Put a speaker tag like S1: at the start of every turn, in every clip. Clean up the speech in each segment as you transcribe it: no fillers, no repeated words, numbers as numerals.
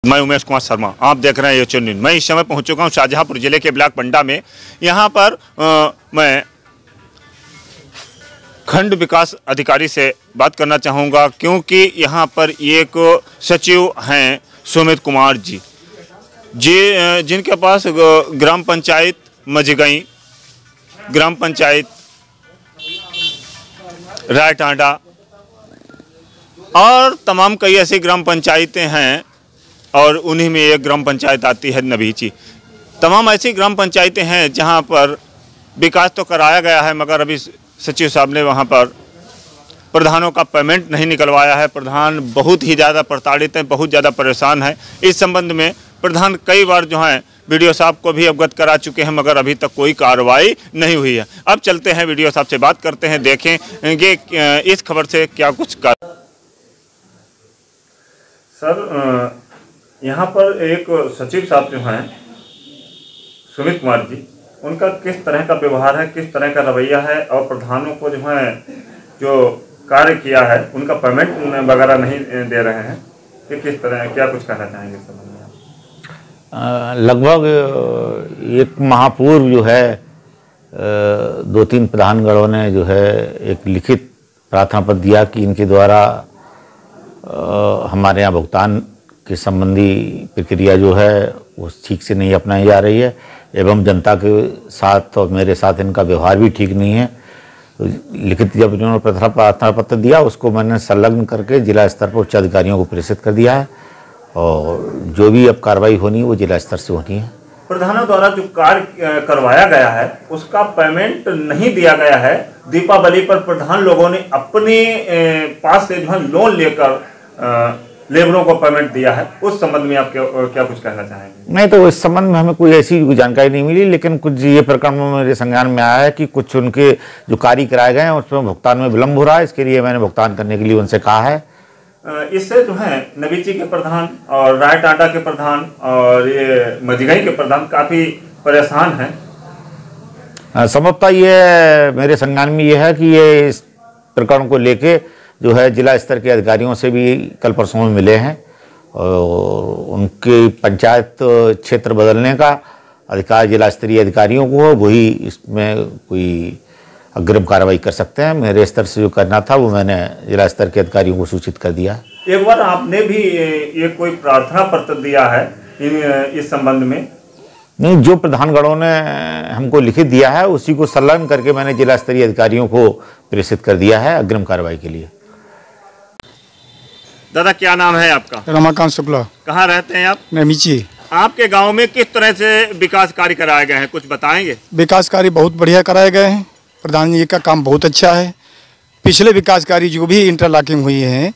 S1: मैं उमेश कुमार शर्मा, आप देख रहे हैं ये न्यूज़। मैं इस समय पहुंच चुका हूं शाहजहांपुर जिले के ब्लॉक पंडा में। यहां पर मैं खंड विकास अधिकारी से बात करना चाहूँगा, क्योंकि यहां पर एक सचिव हैं सुमित कुमार जी जिनके पास ग्राम पंचायत मझगई, ग्राम पंचायत रायटांडा और तमाम कई ऐसी ग्राम पंचायतें हैं, और उन्हीं में एक ग्राम पंचायत आती है नभीची। तमाम ऐसी ग्राम पंचायतें हैं जहां पर विकास तो कराया गया है, मगर अभी सचिव साहब ने वहां पर प्रधानों का पेमेंट नहीं निकलवाया है। प्रधान बहुत ही ज़्यादा प्रताड़ित हैं, बहुत ज़्यादा परेशान है। इस संबंध में प्रधान कई बार जो हैं वीडियो साहब को भी अवगत करा चुके हैं, मगर अभी तक कोई कार्रवाई नहीं हुई है। अब चलते हैं वीडियो साहब से बात करते हैं, देखेंगे इस खबर से क्या कुछ कर। सर, यहाँ पर एक सचिव साहब जो हैं सुमित कुमार जी, उनका किस तरह का व्यवहार है, किस तरह का रवैया है, और प्रधानों को जो है जो कार्य किया है उनका पेमेंट वगैरह नहीं दे रहे हैं, कि किस तरह, क्या कुछ कहना चाहेंगे इस संबंध में?
S2: लगभग एक माह पूर्व जो है 2-3 प्रधानगणों ने जो है एक लिखित प्रार्थना पत्र दिया कि इनके द्वारा हमारे यहाँ भुगतान के संबंधी प्रक्रिया जो है वो ठीक से नहीं अपनाई जा रही है, एवं जनता के साथ और मेरे साथ इनका व्यवहार भी ठीक नहीं है। तो लिखित जब इन्होंने प्रार्थना पत्र दिया, उसको मैंने संलग्न करके जिला स्तर पर उच्च अधिकारियों को प्रेषित कर दिया है, और जो भी अब कार्रवाई होनी है वो जिला स्तर से होनी है।
S1: प्रधानों द्वारा जो कार्य करवाया गया है उसका पेमेंट नहीं दिया गया है। दीपावली पर प्रधान लोगों ने अपने पास से जो है लोन लेकर लेबरों को पेमेंट दिया है। उस संबंध में आप क्या कुछ कहना चाहेंगे?
S2: नहीं, तो इस संबंध में हमें कोई ऐसी जानकारी नहीं मिली, लेकिन कुछ ये प्रकरण में मेरे संज्ञान में आया है कि कुछ उनके जो कार्य कराए गए हैं उसमें भुगतान में विलम्ब हो रहा है। इसके लिए मैंने भुगतान करने के लिए उनसे कहा है।
S1: इससे जो है नभीची के प्रधान और रायटांडा के प्रधान और ये मझगई के प्रधान काफ़ी परेशान हैं।
S2: संभवतः ये मेरे संज्ञान में ये है कि ये इस प्रकरण को लेके जो है जिला स्तर के अधिकारियों से भी कल परसों में मिले हैं, और उनके पंचायत क्षेत्र बदलने का अधिकार जिला स्तरीय अधिकारियों को है, वही इसमें कोई अग्रिम कार्रवाई कर सकते हैं। मेरे स्तर से जो करना था वो मैंने जिला स्तर के अधिकारियों को सूचित कर दिया।
S1: एक बार आपने भी ये कोई प्रार्थना पत्र दिया है इस संबंध में?
S2: नहीं, जो प्रधानगणों ने हमको लिखित दिया है उसी को संलग्न करके मैंने जिला स्तरीय अधिकारियों को प्रेषित कर दिया है अग्रिम कार्रवाई के लिए।
S1: दादा, क्या नाम है आपका?
S3: रमाकांत शुक्ला।
S1: कहाँ रहते हैं आप?
S3: नभीची।
S1: आपके गांव में किस तरह से विकास कार्य कराए गए हैं, कुछ बताएंगे?
S3: विकास कार्य बहुत बढ़िया कराए गए हैं। प्रधान जी का काम बहुत अच्छा है। पिछले विकास कार्य जो भी इंटरलॉकिंग हुई हैं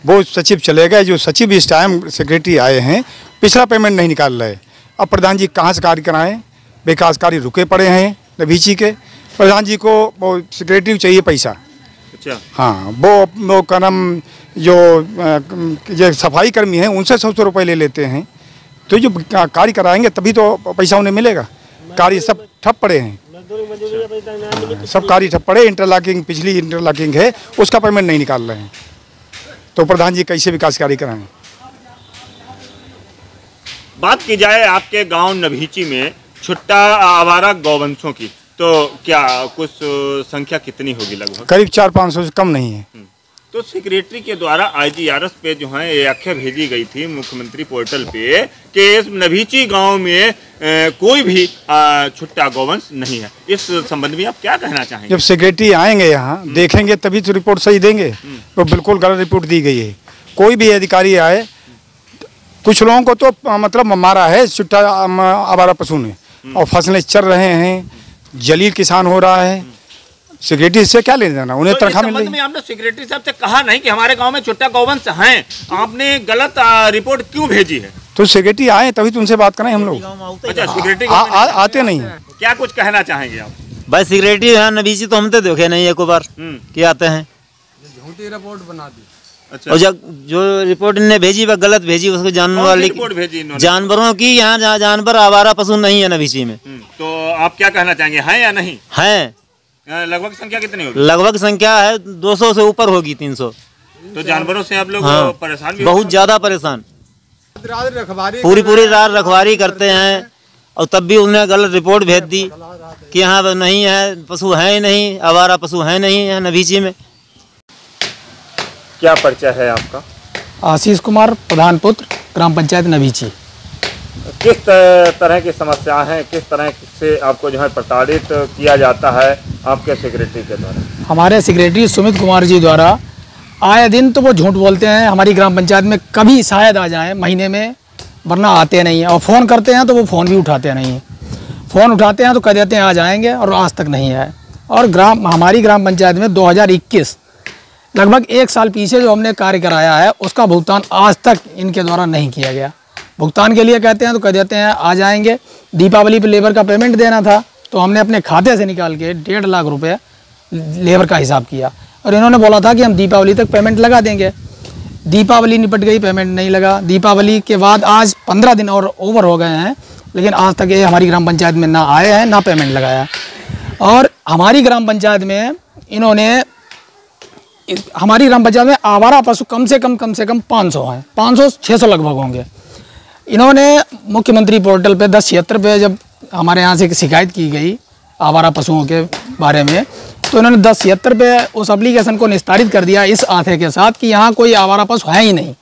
S3: वो सचिव चले गए, जो सचिव इस टाइम सेक्रेटरी आए हैं पिछला पेमेंट नहीं निकाल रहे। अब प्रधान जी कहाँ से कार्य कराएं? विकास कार्य रुके पड़े हैं नभीची के। प्रधान जी को वो सेक्रेटरी चाहिए पैसा।
S1: अच्छा।
S3: हाँ, वो कर्म जो सफाई कर्मी हैं उनसे 100 रुपये ले लेते हैं, तो जो कार्य कराएंगे तभी तो पैसा उन्हें मिलेगा। कार्य सब ठप पड़े हैं, सब कार्य ठप पड़े। इंटरलॉकिंग, पिछली इंटरलॉकिंग है उसका पेमेंट नहीं निकाल रहे हैं, तो प्रधान जी कैसे विकास कार्य कराएं?
S1: बात की जाए आपके गांव नभीची में छुट्टा आवारा गौवंशों की, तो क्या कुछ संख्या कितनी होगी? लगभग
S3: करीब 400-500 से कम नहीं है।
S1: तो सेक्रेटरी के द्वारा IGRS पे जो है ये आख्या भेजी गई थी मुख्यमंत्री पोर्टल पे कि इस नभीची गांव में कोई भी छुट्टा गौवंश नहीं है। इस संबंध में आप क्या कहना चाहेंगे? जब
S3: सेक्रेटरी आएंगे यहाँ देखेंगे तभी तो रिपोर्ट सही देंगे। तो बिल्कुल गलत रिपोर्ट दी गई है। कोई भी अधिकारी आए, कुछ लोगों को तो मतलब मारा है छुट्टा आवारा पशु ने, और फसलें चल रहे हैं, जलील किसान हो रहा है। सेक्रेटरी से क्या लेना देना, उन्हें तनख्वाह मिल रही है।
S1: आपने सेक्रेटरी साहब से कहा नहीं कि हमारे गांव में छुट्टा गौवंश हैं, आपने गलत रिपोर्ट क्यों भेजी है?
S3: तो सेक्रेटरी आए तभी तो उनसे बात करें हम लोग।
S1: अच्छा, सेक्रेटरी
S3: आते नहीं है।
S1: क्या कुछ कहना चाहेंगे आप?
S4: भाई सेक्रेटरी है नभीची तो हम तो देखे नहीं एक बार कि आते हैं,
S3: झूठी रिपोर्ट बना दी।
S4: अच्छा। और जो रिपोर्ट इन्हें भेजी वह गलत भेजी, उसको जानवरों की। यहाँ जानवर आवारा पशु नहीं है नभीची में।
S1: तो आप क्या कहना चाहेंगे, हैं या नहीं
S4: है?
S1: लगभग संख्या कितनी होगी?
S4: लगभग संख्या है 200 से ऊपर होगी, 300।
S1: तो जानवरों से आप लोग परेशान भी?
S4: बहुत ज्यादा परेशान। पूरी रात रखवारी करते हैं, और तब भी उन्होंने गलत रिपोर्ट भेज दी कि यहाँ नहीं है, पशु हैं ही नहीं, आवारा पशु हैं नहीं है नभीची में।
S1: क्या परिचय है आपका?
S5: आशीष कुमार, प्रधान पुत्र, ग्राम पंचायत नभीची।
S1: किस तरह की समस्या है, किस तरह से आपको जो है प्रताड़ित किया जाता है आपके सेक्रेटरी के द्वारा?
S5: हमारे सेक्रेटरी सुमित कुमार जी द्वारा आए दिन तो वो झूठ बोलते हैं हमारी ग्राम पंचायत में, कभी शायद आ जाएं महीने में, वरना आते नहीं हैं। और फ़ोन करते हैं तो वो फ़ोन भी उठाते नहीं हैं। फ़ोन उठाते हैं तो कह देते हैं आ जाएंगे, और आज तक नहीं आए। और हमारी ग्राम पंचायत में 2021 लगभग 1 साल पीछे जो हमने कार्य कराया है उसका भुगतान आज तक इनके द्वारा नहीं किया गया। भुगतान के लिए कहते हैं तो कह देते हैं आ जाएंगे। दीपावली पे लेबर का पेमेंट देना था तो हमने अपने खाते से निकाल के 1.5 लाख रुपए लेबर का हिसाब किया, और इन्होंने बोला था कि हम दीपावली तक पेमेंट लगा देंगे। दीपावली निपट गई, पेमेंट नहीं लगा। दीपावली के बाद आज 15 दिन और ओवर हो गए हैं, लेकिन आज तक ये हमारी ग्राम पंचायत में ना आए हैं ना पेमेंट लगाया। और हमारी ग्राम पंचायत में आवारा पशु कम से कम 500 हैं, 500-600 लगभग होंगे। इन्होंने मुख्यमंत्री पोर्टल पे 1076 पे जब हमारे यहाँ से शिकायत की गई आवारा पशुओं के बारे में, तो इन्होंने 1076 पे उस एप्लीकेशन को निस्तारित कर दिया इस आशय के साथ कि यहाँ कोई आवारा पशु है ही नहीं।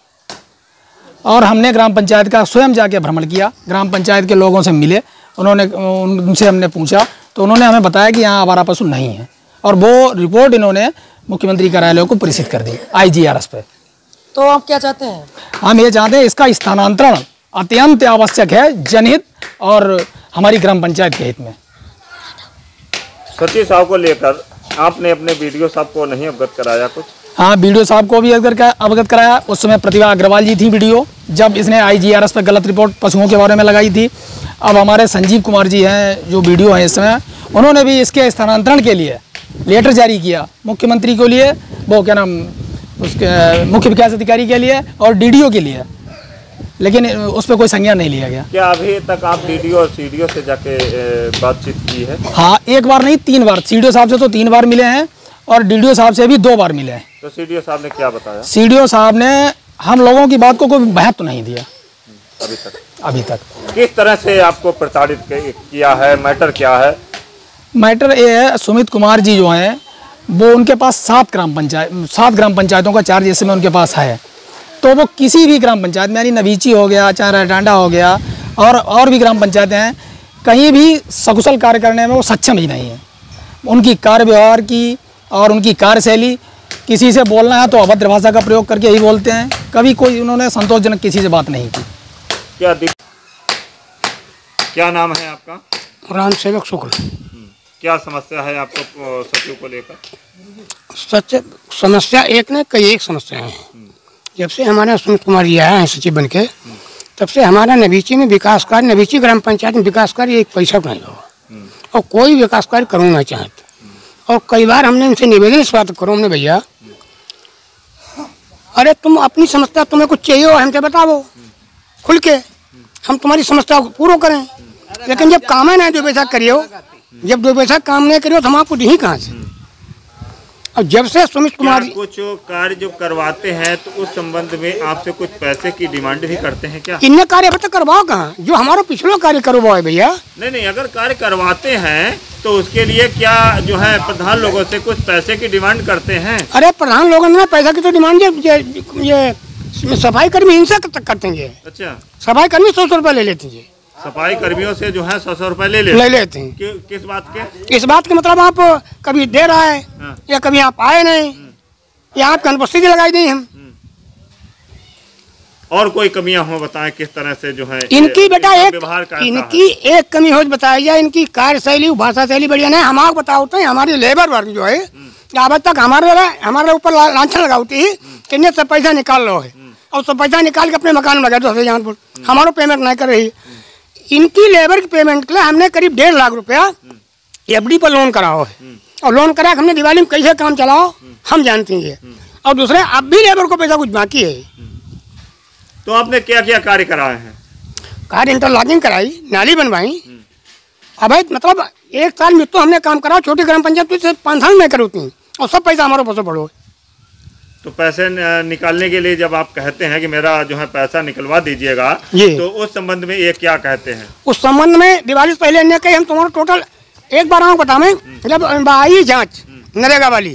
S5: और हमने ग्राम पंचायत का स्वयं जाके भ्रमण किया, ग्राम पंचायत के लोगों से मिले, उनसे हमने पूछा तो उन्होंने हमें बताया कि यहाँ आवारा पशु नहीं है, और वो रिपोर्ट इन्होंने मुख्यमंत्री कार्यालय को प्रेषित कर दी IGRS पे।
S6: तो आप क्या चाहते हैं?
S5: हम ये चाहते हैं इसका स्थानांतरण अत्यंत आवश्यक है, जनहित और हमारी ग्राम पंचायत के हित में।
S1: सचिव साहब को लेकर आपने अपने वीडियो साहब को नहीं अवगत कराया कुछ?
S5: हाँ, वीडियो साहब को भी अवगत कराया। उस समय प्रतिभा अग्रवाल जी थी वीडियो, जब इसने IGRS पर गलत रिपोर्ट पशुओं के बारे में लगाई थी। अब हमारे संजीव कुमार जी हैं जो वीडियो हैं इस समय, उन्होंने भी इसके स्थानांतरण के लिए लेटर जारी किया मुख्यमंत्री के लिए, वो क्या नाम उसके मुख्य विकास अधिकारी के लिए और DDO के लिए, लेकिन उस पर कोई संज्ञान नहीं लिया गया।
S1: क्या अभी तक आप DDO और CDO से जाके बातचीत की है?
S5: हाँ, 1 बार नहीं 3 बार। CDO साहब से तो 3 बार मिले हैं और DDO साहब से भी 2 बार मिले हैं।
S1: तो CDO साहब ने क्या बताया?
S5: CDO साहब ने हम लोगों की बात को कोई महत्व नहीं दिया अभी तक।
S1: किस तरह से आपको प्रताड़ित किया है? मैटर क्या है?
S5: मैटर ये है, सुमित कुमार जी जो हैं वो उनके पास 7 ग्राम पंचायतों का चार्ज इस समय उनके पास है। तो वो किसी भी ग्राम पंचायत में, यानी नभीची हो गया, चाहे डांडा हो गया, और भी ग्राम पंचायतें हैं, कहीं भी सकुशल कार्य करने में वो सक्षम ही नहीं है। उनकी कार्य व्यवहार की और उनकी कार्यशैली, किसी से बोलना है तो अभद्र भाषा का प्रयोग करके ही बोलते हैं। कभी कोई उन्होंने संतोषजनक किसी से बात नहीं की।
S1: क्या नाम है आपका?
S7: राम सेवक शुक्ल।
S1: क्या समस्या है आपको सचिव को लेकर?
S7: समस्या एक ने कई एक समस्या है। जब से हमारे सुमित कुमार जी आए हैं सचिव बन के, तब से हमारा नभीची में विकास कार्य, नभीची ग्राम पंचायत में विकास कार्य 1 पैसा नहीं हुआ, और कोई विकास कार्य करना नहीं चाहते। और कई बार हमने इनसे निवेदन इस बात करो, हमने भैया अरे तुम अपनी समस्या, तुम्हें कुछ चाहिए हो हमसे बताओ खुल के, हम तुम्हारी समस्या को पूरा करें। लेकिन जब काम है ना 2 पैसा करियो, जब 2 पैसा काम नहीं करियो तो हम आपको दी कहाँ से? अब जब से सुमित कुमार
S1: कुछ कार्य जो करवाते हैं तो उस संबंध में आपसे कुछ पैसे की डिमांड भी करते हैं क्या?
S7: इनने कार्य अभी तक करवाओ कहाँ? जो हमारा पिछला कार्य करवाओ है भैया।
S1: नहीं, अगर कार्य करवाते हैं तो उसके लिए क्या जो है प्रधान लोगों से कुछ पैसे की डिमांड करते हैं?
S7: अरे प्रधान लोगों ने पैसा की तो डिमांड ये सफाई कर्मी इनसे करते हैं।
S1: अच्छा,
S7: सफाई कर्मी 100 रुपये ले लेते हैं।
S1: सफाई कर्मियों से जो है 100 रुपए ले
S7: लेते हैं।
S1: किस बात के?
S7: इस बात के मतलब आप कभी दे रहा है या कभी आप आए नहीं, या आपकी अनुपस्थिति लगाई दी हम।
S1: और कोई कमियां हो बताएं किस तरह से जो है
S7: इनकी बेटा इनकी एक कमी हो बताई जाए। इनकी कार्यशैली, भाषा शैली बढ़िया नहीं। हम आपको बताते हैं हमारी लेबर वर्ग जो है अब तक हमारे ऊपर लांछन लगाती है कि इन्हें सब पैसा निकाल लो है, और सब पैसा निकाल के अपने मकान में लगा दो जहानपुर, हमारा पेमेंट नहीं कर रही। इनकी लेबर की पेमेंट के लिए हमने करीब 1.5 लाख रुपया FD पर लोन कराओ है, और लोन करा के हमने दिवाली में कैसे काम चलाओ हम जानते हैं। और दूसरे अब भी लेबर को पैसा कुछ बाकी है।
S1: तो आपने क्या क्या कार्य कराए हैं?
S7: कार्य इंटरलॉकिंग कराई, नाली बनवाई। अब मतलब 1 साल में तो हमने काम करा, छोटी ग्राम पंचायत से 5 साल में करूँ, और सब पैसा हमारे पास पड़ो।
S1: तो पैसे निकालने के लिए जब आप कहते हैं कि मेरा जो है पैसा निकलवा दीजिएगा, तो उस संबंध में ये क्या कहते हैं?
S7: उस संबंध में दिवाली से पहले इन्हें कही हम तुम्हारा टोटल एक बार आपको बता, मैं जब आई जांच नरेगा वाली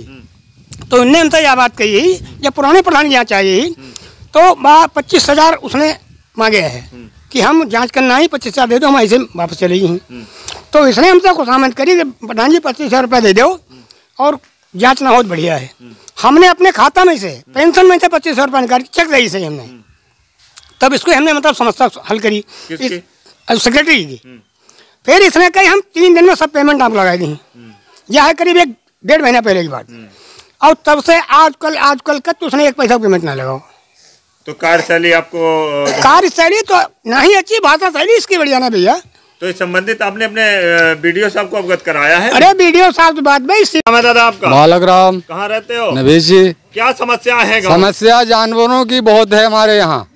S7: तो इनने हमसे यह बात कही, जब पुराने प्रधान की जाँच आई तो 25,000 उसने मांगे है कि हम जांच करना ही 25,000 दे दो, हम ऐसे वापस चले गए हैं। तो इसने हमसे खुशामद करी कि प्रधान जी 25,000 रुपये दे दो और जांच ना बहुत बढ़िया है। हमने अपने खाता में से पेंशन में से 25,000 रुपये निकाली, चेक रही से हमने, तब इसको हमने मतलब समस्या हल करी सेक्रेटरी की। फिर इसने कही हम 3 दिन में सब पेमेंट आप लगा दी, यह है करीब 1-1.5 महीना पहले की बात। और तब से आजकल का तो उसने एक पैसा पेमेंट ना लगाओ।
S1: तो कार्यशैली आपको
S7: कार्यशैली तो नहीं अच्छी, भाषा शैली इसकी बढ़िया ना भैया।
S1: तो इस संबंधित आपने अपने बीडीओ साहब को अवगत कराया है?
S7: अरे बीडीओ साहब की बात भाई।
S1: दादा आपका?
S8: बालक राम।
S1: कहाँ रहते हो?
S8: नवेश जी।
S1: क्या समस्या है?
S8: समस्या जानवरों की बहुत है हमारे यहाँ।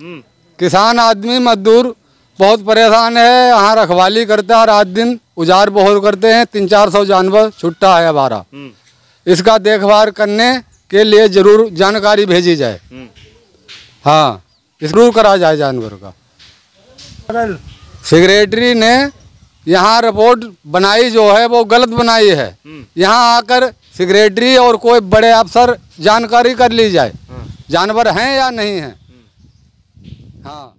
S8: किसान आदमी मजदूर बहुत परेशान है, यहाँ रखवाली करता है, रात दिन उजाड़ बहुत करते हैं। 300-400 जानवर छुट्टा है हमारा। इसका देखभाल करने के लिए जरूर जानकारी भेजी जाए। हाँ, जरूर करा जाए जानवर का। सेक्रेटरी ने यहाँ रिपोर्ट बनाई जो है वो गलत बनाई है। यहाँ आकर सेक्रेटरी और कोई बड़े अफसर जानकारी कर ली जाए जानवर हैं या नहीं हैं। हाँ।